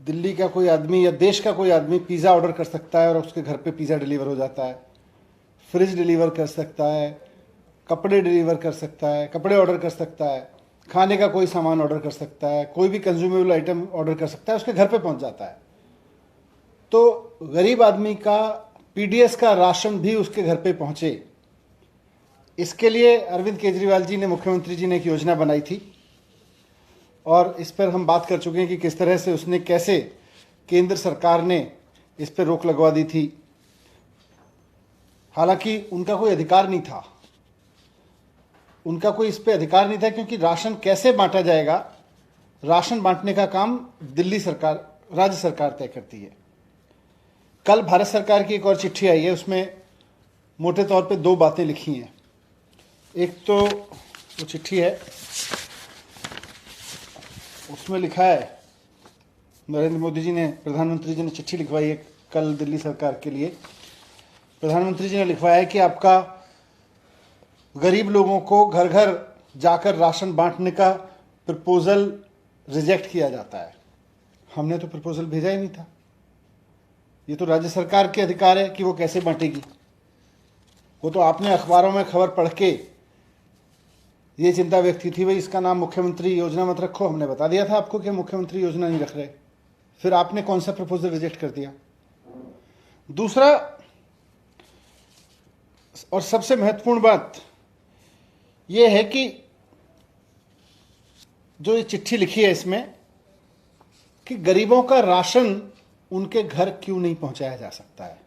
दिल्ली का कोई आदमी या देश का कोई आदमी पिज़्ज़ा ऑर्डर कर सकता है और उसके घर पे पिज़्ज़ा डिलीवर हो जाता है, फ्रिज डिलीवर कर सकता है, कपड़े डिलीवर कर सकता है, कपड़े ऑर्डर कर सकता है, खाने का कोई सामान ऑर्डर कर सकता है, कोई भी कंज्यूमेबल आइटम ऑर्डर कर सकता है, उसके घर पे पहुंच जाता है। तो गरीब आदमी का पीडीएस का राशन भी उसके घर पे पहुंचे, इसके लिए अरविंद केजरीवाल जी ने, मुख्यमंत्री जी ने एक योजना बनाई थी और इस पर हम बात कर चुके हैं कि किस तरह से उसने, कैसे केंद्र सरकार ने इस पर रोक लगवा दी थी। हालांकि उनका कोई अधिकार नहीं था, उनका कोई इस पे अधिकार नहीं था, क्योंकि राशन कैसे बांटा जाएगा, राशन बांटने का काम दिल्ली सरकार, राज्य सरकार तय करती है। कल भारत सरकार की एक और चिट्ठी आई है, उसमें मोटे तौर पे दो बातें लिखी हैं। एक तो वो चिट्ठी है, उसमें लिखा है, नरेंद्र मोदी जी ने, प्रधानमंत्री जी ने चिट्ठी लिखवाई है कल दिल्ली सरकार के लिए। प्रधानमंत्री जी ने लिखवाया है कि आपका गरीब लोगों को घर घर जाकर राशन बांटने का प्रपोजल रिजेक्ट किया जाता है। हमने तो प्रपोजल भेजा ही नहीं था, ये तो राज्य सरकार के अधिकार है कि वो कैसे बांटेगी। वो तो आपने अखबारों में खबर पढ़ के ये चिंता व्यक्त की थी, भाई इसका नाम मुख्यमंत्री योजना मत रखो। हमने बता दिया था आपको कि मुख्यमंत्री योजना नहीं रख रहे, फिर आपने कौन सा प्रपोजल रिजेक्ट कर दिया। दूसरा और सबसे महत्वपूर्ण बात यह है कि जो ये चिट्ठी लिखी है इसमें, कि गरीबों का राशन उनके घर क्यों नहीं पहुंचाया जा सकता है।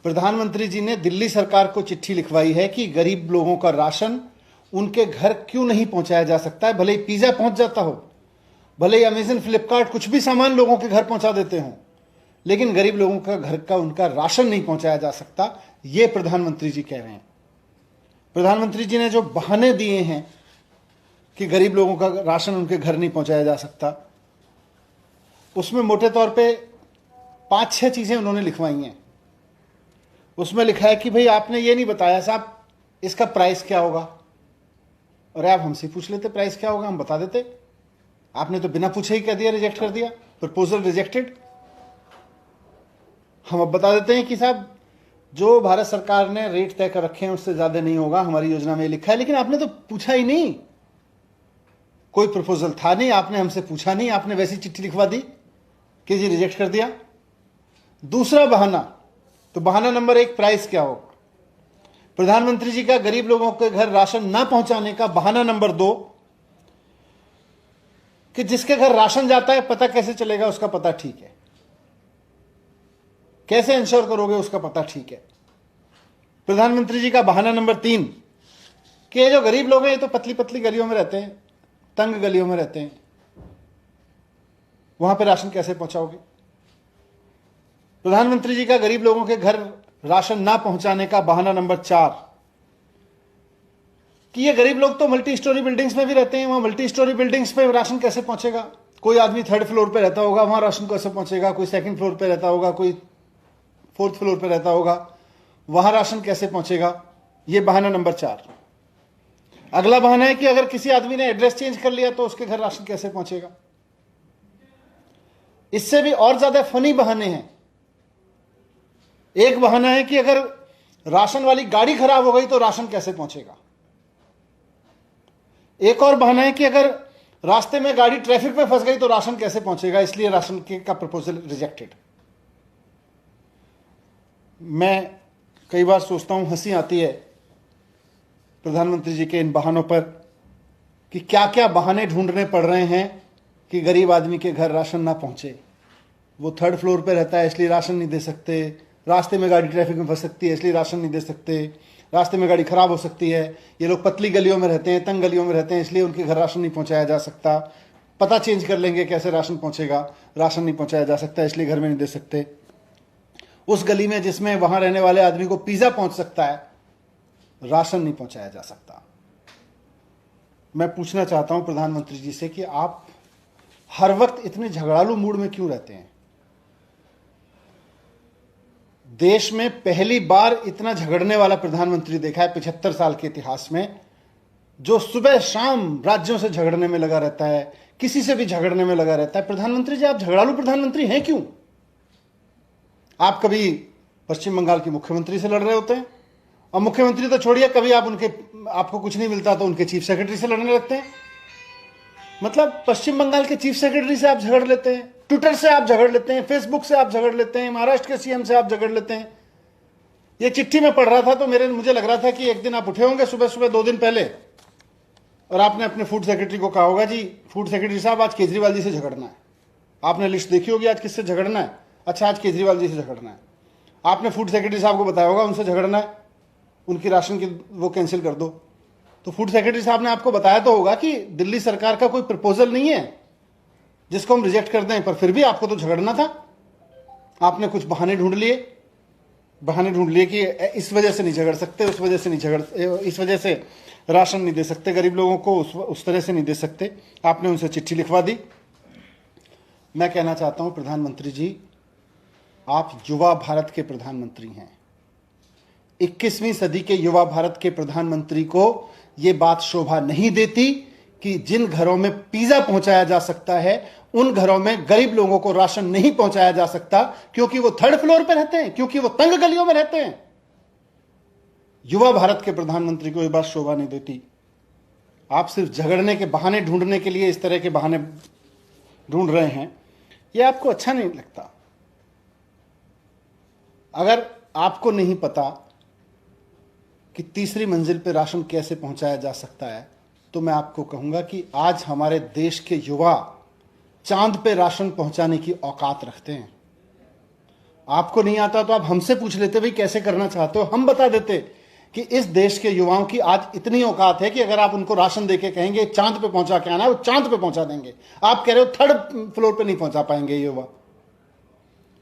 प्रधानमंत्री जी ने दिल्ली सरकार को चिट्ठी लिखवाई है कि गरीब लोगों का राशन उनके घर क्यों नहीं पहुंचाया जा सकता है। भले ही पिज्जा पहुंच जाता हो, भले ही अमेजन, फ्लिपकार्ट कुछ भी सामान लोगों के घर पहुंचा देते हो, लेकिन गरीब लोगों का घर का उनका राशन नहीं पहुंचाया जा सकता, ये प्रधानमंत्री जी कह रहे हैं। प्रधानमंत्री जी ने जो बहाने दिए हैं कि गरीब लोगों का राशन उनके घर नहीं पहुंचाया जा सकता, उसमें मोटे तौर पे 5-6 चीजें उन्होंने लिखवाई हैं। उसमें लिखा है कि भाई आपने ये नहीं बताया साहब इसका प्राइस क्या होगा। अरे आप हमसे पूछ लेते प्राइस क्या होगा, हम बता देते। आपने तो बिना पूछे ही कह दिया, रिजेक्ट कर दिया, प्रपोजल रिजेक्टेड। हम अब बता देते हैं कि साहब जो भारत सरकार ने रेट तय कर रखे हैं उससे ज्यादा नहीं होगा, हमारी योजना में लिखा है। लेकिन आपने तो पूछा ही नहीं, कोई प्रपोजल था नहीं, आपने हमसे पूछा नहीं, आपने वैसी चिट्ठी लिखवा दी कि जी रिजेक्ट कर दिया। दूसरा बहाना, तो बहाना नंबर 1 प्राइस क्या होगा। प्रधानमंत्री जी का गरीब लोगों के घर राशन ना पहुंचाने का बहाना नंबर 2, कि जिसके घर राशन जाता है पता कैसे चलेगा, उसका पता ठीक है, कैसे इंश्योर करोगे उसका पता ठीक है। प्रधानमंत्री जी का बहाना नंबर 3, कि ये जो गरीब लोग हैं ये तो पतली पतली गलियों में रहते हैं, तंग गलियों में रहते हैं, वहां पे राशन कैसे पहुंचाओगे। प्रधानमंत्री जी का गरीब लोगों के घर राशन ना पहुंचाने का बहाना नंबर 4, कि ये गरीब लोग तो मल्टी स्टोरी बिल्डिंग्स में भी रहते हैं, वहां मल्टी स्टोरी बिल्डिंग्स पे राशन कैसे पहुंचेगा। कोई आदमी 3rd फ्लोर पे रहता होगा, वहां राशन कैसे पहुंचेगा। कोई 2nd फ्लोर पे रहता होगा, कोई 4th फ्लोर पे रहता होगा, वहां राशन कैसे पहुंचेगा। यह बहाना नंबर 4। अगला बहाना है कि अगर किसी आदमी ने एड्रेस चेंज कर लिया तो उसके घर राशन कैसे पहुंचेगा। इससे भी और ज्यादा फनी बहाने हैं। एक बहाना है कि अगर राशन वाली गाड़ी खराब हो गई तो राशन कैसे पहुंचेगा। एक और बहाना है कि अगर रास्ते में गाड़ी ट्रैफिक में फंस गई तो राशन कैसे पहुंचेगा, इसलिए राशन का प्रपोजल रिजेक्टेड। मैं कई बार सोचता हूं, हंसी आती है प्रधानमंत्री जी के इन बहानों पर, कि क्या क्या बहाने ढूंढने पड़ रहे हैं कि गरीब आदमी के घर राशन ना पहुंचे। वो 3rd फ्लोर पे रहता है इसलिए राशन नहीं दे सकते, रास्ते में गाड़ी ट्रैफिक में फंस सकती है इसलिए राशन नहीं दे सकते, रास्ते में गाड़ी खराब हो सकती है, ये लोग पतली गलियों में रहते हैं, तंग गलियों में रहते हैं, इसलिए उनके घर राशन नहीं पहुंचाया जा सकता। पता चेंज कर लेंगे कैसे राशन पहुंचेगा, राशन नहीं पहुंचाया जा सकता इसलिए घर में नहीं दे सकते। उस गली में जिसमें वहां रहने वाले आदमी को पिज्जा पहुंच सकता है, राशन नहीं पहुंचाया जा सकता। मैं पूछना चाहता हूं प्रधानमंत्री जी से कि आप हर वक्त इतने झगड़ालू मूड में क्यों रहते हैं। देश में पहली बार इतना झगड़ने वाला प्रधानमंत्री देखा है 75 साल के इतिहास में। जो सुबह शाम राज्यों से झगड़ने में लगा रहता है, किसी से भी झगड़ने में लगा रहता है। प्रधानमंत्री जी, आप झगड़ालू प्रधानमंत्री हैं क्यों? आप कभी पश्चिम बंगाल की मुख्यमंत्री से लड़ रहे होते हैं, और मुख्यमंत्री तो छोड़िए, कभी आपको कुछ नहीं मिलता तो उनके चीफ सेक्रेटरी से लड़ने लगते हैं। मतलब पश्चिम बंगाल के चीफ सेक्रेटरी से आप झगड़ लेते हैं, ट्विटर से आप झगड़ लेते हैं, फेसबुक से आप झगड़ लेते हैं, महाराष्ट्र के सीएम से आप झगड़ लेते हैं। ये चिट्ठी में पढ़ रहा था तो मुझे लग रहा था कि एक दिन आप उठे होंगे सुबह सुबह 2 दिन पहले, और आपने अपने फूड सेक्रेटरी को कहा होगा, जी फूड सेक्रेटरी साहब आज केजरीवाल जी से झगड़ना है। आपने लिस्ट देखी होगी आज किससे झगड़ना है, अच्छा आज केजरीवाल जी से झगड़ना है। आपने फूड सेक्रेटरी साहब को बताया होगा उनसे झगड़ना है, उनकी राशन की वो कैंसिल कर दो। तो फूड सेक्रेटरी साहब ने आपको बताया तो होगा कि दिल्ली सरकार का कोई प्रपोजल नहीं है जिसको हम रिजेक्ट कर दें, पर फिर भी आपको तो झगड़ना था। आपने कुछ बहाने ढूंढ लिए कि इस वजह से नहीं झगड़ सकते, उस वजह से नहीं झगड़, इस वजह से राशन नहीं दे सकते गरीब लोगों को, उस तरह से नहीं दे सकते। आपने उनसे चिट्ठी लिखवा दी। मैं कहना चाहता हूं प्रधानमंत्री जी, आप युवा भारत के प्रधानमंत्री हैं। 21वीं सदी के युवा भारत के प्रधानमंत्री को यह बात शोभा नहीं देती कि जिन घरों में पिज्जा पहुंचाया जा सकता है उन घरों में गरीब लोगों को राशन नहीं पहुंचाया जा सकता, क्योंकि वो 3rd फ्लोर पर रहते हैं, क्योंकि वो तंग गलियों में रहते हैं। युवा भारत के प्रधानमंत्री को यह बात शोभा नहीं देती। आप सिर्फ झगड़ने के बहाने ढूंढने के लिए इस तरह के बहाने ढूंढ रहे हैं, यह आपको अच्छा नहीं लगता। अगर आपको नहीं पता कि तीसरी मंजिल पर राशन कैसे पहुंचाया जा सकता है, तो मैं आपको कहूंगा कि आज हमारे देश के युवा चांद पे राशन पहुंचाने की औकात रखते हैं। आपको नहीं आता तो आप हमसे पूछ लेते, भाई कैसे करना चाहते हो, हम बता देते कि इस देश के युवाओं की आज इतनी औकात है कि अगर आप उनको राशन देके कहेंगे चांद पे पहुंचा के आना है, वो चांद पे पहुंचा देंगे। आप कह रहे हो 3rd फ्लोर पे नहीं पहुंचा पाएंगे युवा,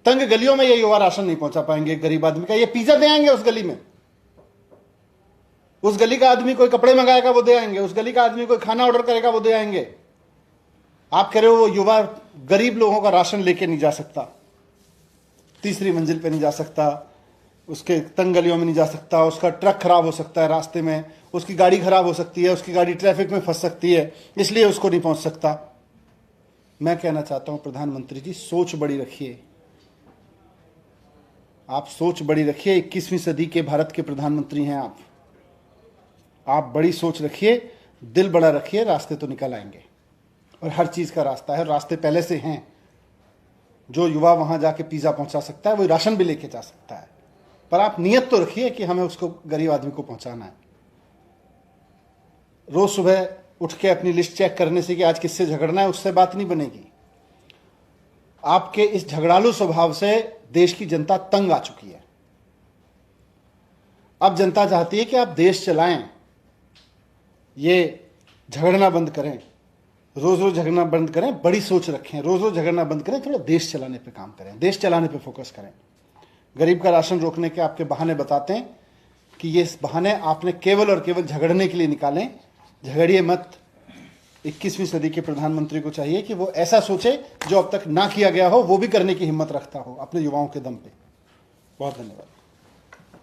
तंग गलियों में ये युवा राशन नहीं पहुंचा पाएंगे गरीब आदमी का। ये पिज्जा दे आएंगे उस गली में, उस गली का आदमी कोई कपड़े मंगाएगा वो दे आएंगे, उस गली का आदमी कोई खाना ऑर्डर करेगा वो दे आएंगे। आप कह रहे हो वो युवा गरीब लोगों का राशन लेके नहीं जा सकता, तीसरी मंजिल पे नहीं जा सकता, उसके तंग गलियों में नहीं जा सकता, उसका ट्रक खराब हो सकता है रास्ते में, उसकी गाड़ी खराब हो सकती है, उसकी गाड़ी ट्रैफिक में फंस सकती है, इसलिए उसको नहीं पहुंच सकता। मैं कहना चाहता हूं प्रधानमंत्री जी, सोच बड़ी रखिए, आप सोच बड़ी रखिए। 21वीं सदी के भारत के प्रधानमंत्री हैं आप बड़ी सोच रखिए, दिल बड़ा रखिए, रास्ते तो निकल आएंगे। और हर चीज का रास्ता है, रास्ते पहले से हैं। जो युवा वहां जाके पिज्जा पहुंचा सकता है वो राशन भी लेके जा सकता है, पर आप नियत तो रखिए कि हमें उसको गरीब आदमी को पहुंचाना है। रोज सुबह उठ के अपनी लिस्ट चेक करने से कि आज किससे झगड़ना है, उससे बात नहीं बनेगी। आपके इस झगड़ालू स्वभाव से देश की जनता तंग आ चुकी है। अब जनता चाहती है कि आप देश चलाएं, ये झगड़ना बंद करें, रोज रोज झगड़ना बंद करें, बड़ी सोच रखें, रोज रोज झगड़ना बंद करें, थोड़ा देश चलाने पे काम करें, देश चलाने पे फोकस करें। गरीब का राशन रोकने के आपके बहाने बताते हैं कि ये बहाने आपने केवल और केवल झगड़ने के लिए निकालें। झगड़िए मत। 21वीं सदी के प्रधानमंत्री को चाहिए कि वो ऐसा सोचे जो अब तक ना किया गया हो, वो भी करने की हिम्मत रखता हो अपने युवाओं के दम पे। बहुत धन्यवाद।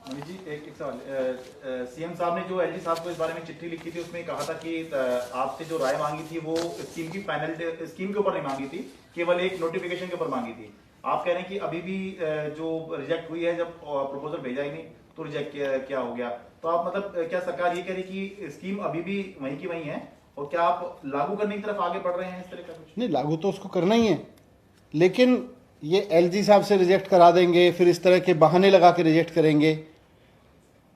मनीष जी, एक सवाल। सीएम साहब ने जो एलजी साहब को इस बारे में चिट्ठी लिखी थी, उसमें कहा था कि आपसे जो राय मांगी थी वो स्कीम की फाइनल स्कीम के ऊपर नहीं मांगी थी, केवल एक नोटिफिकेशन के ऊपर मांगी थी। आप कह रहे हैं कि अभी भी जो रिजेक्ट हुई है, जब प्रपोजल भेजा ही नहीं तो रिजेक्ट क्या हो गया? तो आप मतलब क्या सरकार ये कह रही कि स्कीम अभी भी वहीं की वहीं है, और क्या आप लागू करने की तरफ आगे बढ़ रहे हैं इस तरह का कुछ? नहीं, लागू तो उसको करना ही है, लेकिन ये एलजी साहब से रिजेक्ट करा देंगे, फिर इस तरह के बहाने लगा के रिजेक्ट करेंगे।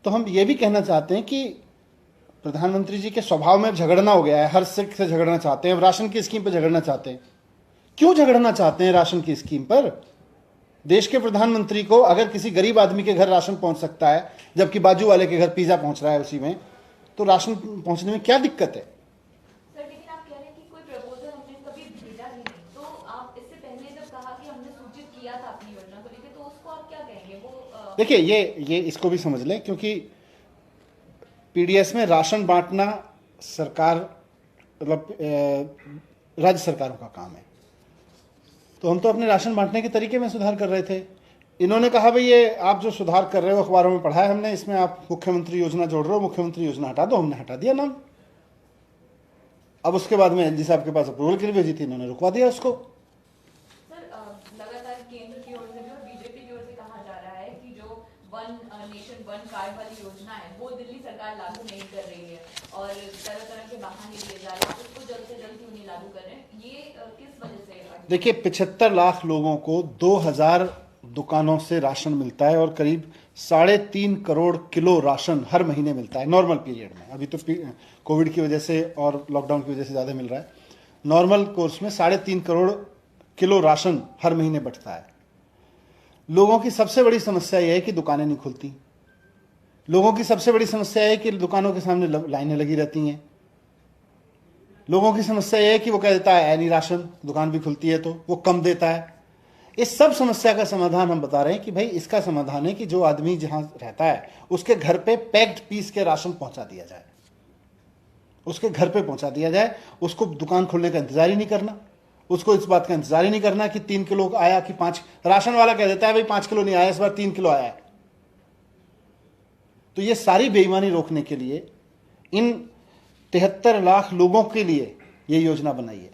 तो हम ये भी कहना चाहते हैं कि प्रधानमंत्री जी के स्वभाव में झगड़ना हो गया है, हर सिख से झगड़ना चाहते हैं, राशन की स्कीम पर झगड़ना चाहते हैं। क्यों झगड़ना चाहते हैं राशन की स्कीम पर? देश के प्रधानमंत्री को अगर किसी गरीब आदमी के घर राशन पहुंच सकता है, जबकि बाजू वाले के घर पिज्जा पहुंच रहा है उसी में, तो राशन पहुंचने में क्या दिक्कत है? सर, लेकिन आप कह रहे हैं कि कोई प्रपोजल हमने कभी भेजा ही नहीं, तो आप इससे पहले जब कहा कि हमने सूचित किया था अपनी योजना को लेकर, तो उसको आप क्या कहेंगे? वो देखिए, ये इसको भी समझ लें, क्योंकि पीडीएस में राशन बांटना सरकार मतलब राज्य सरकारों का काम है, तो हम तो अपने राशन बांटने के तरीके में सुधार कर रहे थे। इन्होंने कहा भाई ये आप जो सुधार कर रहे हो अखबारों में पढ़ा है हमने, इसमें आप मुख्यमंत्री योजना जोड़ रहे हो, मुख्यमंत्री योजना हटा दो। हमने हटा दिया नाम, अब उसके बाद में एलजी साहब के पास अप्रूवल के लिए भेजी थी, इन्होंने रुकवा दिया उसको। सर लगातार केंद्र की ओर से भी और बीजेपी की ओर से कहा जा रहा है कि जो वन नेशन वन कार्ड वाली योजना है वो दिल्ली सरकार लागू नहीं कर रही है और तरह तरह के बहाने दिए जा रहे हैं, उसको जल्द से जल्द क्यों नहीं लागू कर रहे हैं, ये किस वजह से? देखिए 75 लाख लोगों को 2000 दुकानों से राशन मिलता है और करीब 3.5 करोड़ किलो राशन हर महीने मिलता है नॉर्मल पीरियड में। अभी तो कोविड की वजह से और लॉकडाउन की वजह से ज़्यादा मिल रहा है। नॉर्मल कोर्स में 3.5 करोड़ किलो राशन हर महीने बंटता है। लोगों की सबसे बड़ी समस्या यह है कि दुकानें नहीं खुलती। लोगों की सबसे बड़ी समस्या है कि दुकानों के सामने लाइनें लगी रहती हैं। लोगों की समस्या यह है कि वो कह देता है नहीं राशन, दुकान भी खुलती है तो वो कम देता है। इस सब समस्या का समाधान हम बता रहे हैं कि भाई इसका समाधान है कि जो आदमी जहां रहता है उसके घर पे पैक्ड पीस के राशन पहुंचा दिया जाए, उसके घर पे पहुंचा दिया जाए। उसको दुकान खोलने का इंतजार ही नहीं करना, उसको इस बात का इंतजार ही नहीं करना कि 3 किलो आया कि 5। राशन वाला कह देता है भाई 5 किलो नहीं आया, इस बार 3 किलो आया है। तो ये सारी बेईमानी रोकने के लिए इन 73 लाख लोगों के लिए ये योजना बनाई है।